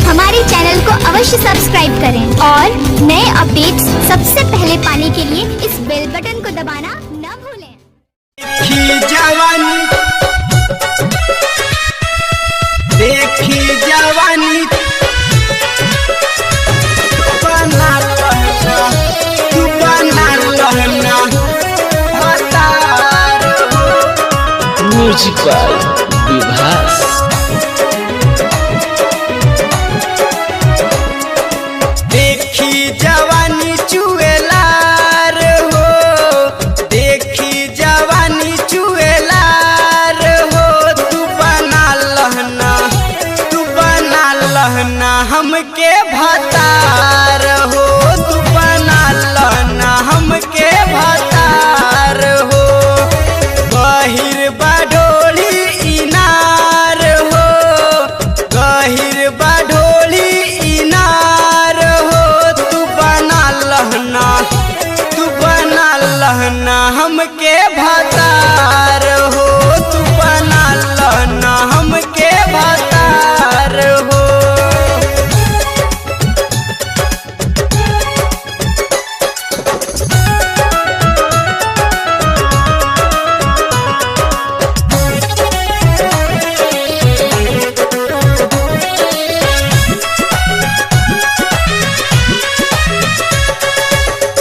हमारे चैनल को अवश्य सब्सक्राइब करें और नए अपडेट्स सबसे पहले पाने के लिए इस बेल बटन को दबाना न भूलें। देखी जवानी बना रहना, तू बना रहना मतार म्यूजिक बाय विभास। देखी जवानी चुएलार हो, देखी जवानी चुएलार हो, तू बना लहना, तू बना लहना हमके भतार हो, तू बना लहना हमके भतार हो। गहिर बाढोली इनार हो, गहिर बाढोली इनार हो, तू बना लहना, तू बना लहना हमके भतार हो, तू बना लहना हमके भतार हो।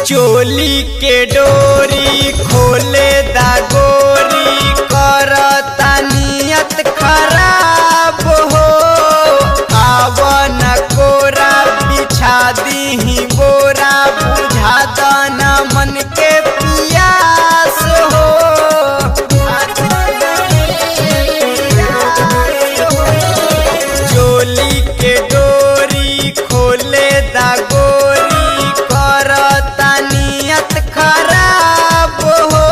चोली के डोरी खोले दा गोरी, करता नियत खराब हो। आवन कोरा बिछा दीही बोरा, बुझा दाना मन के पियास हो। चोली के डोरी खोले दा गोरी, करता नियत खराब हो।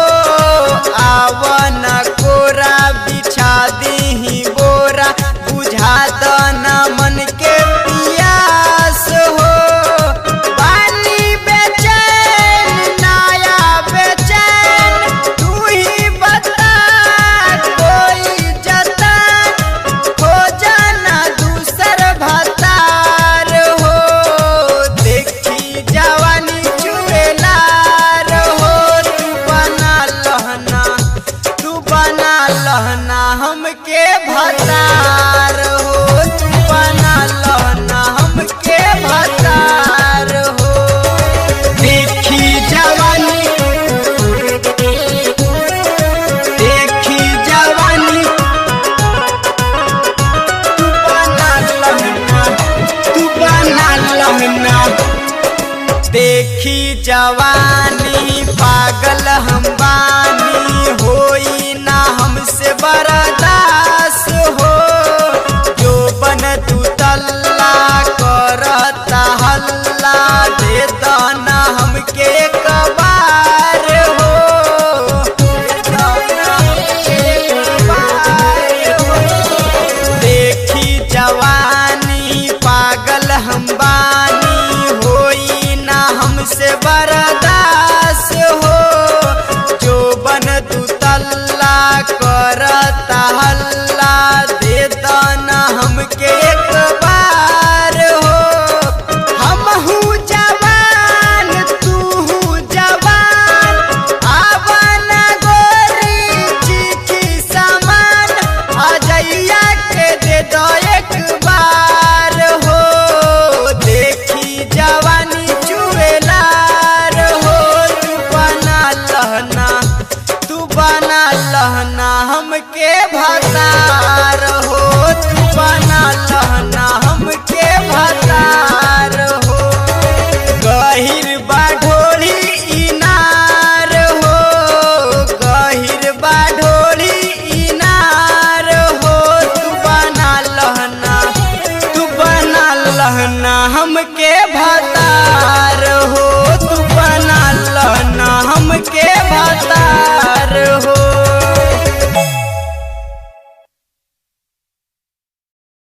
आवन कोरा बिछा दीही बोरा, बुझा दाना मन के पियास हो। पानी बेचैन नाया बेचैन, तू ही बता कोई जतन, हो जाना दूसर भतार हो। देखी जवानी चुएलार हो, तू बना लहना, तू बना लहना हमके भतार हो, तू बना लहना हमके भतार हो। देखी जवानी, देखी जवानी, तू बना लहना, तू बना लहना। देखी जवानी पागल हम बानी, होई ना हमसे बर्दास हो। जो बन तू तल्ला करता हल्ला, दे दाना हमके एक बार हो, दे दाना हमके एक बार हो। देखी जवानी पागल हम बानी, होई ना हमसे बर्दास हो। जो बन तू तल्ला करता हल्ला, दे दाना हमके एक बार हो। हमहू जवान तू जवान, आवन गोरी चिट्ठी सामान, अजैया के दे दो एक बार हो। देखी जवानी चुएलार हो, तू बना लहना, तू बना लहना हमके भतार हो, तू बना लहना हमके भतार हो। गहिर बाढोली इनार हो, गहिर बाढोली इनार हो, तू बना लहना, तू बना लहना हमके भतार हो, तू बना लहना हमके भतार।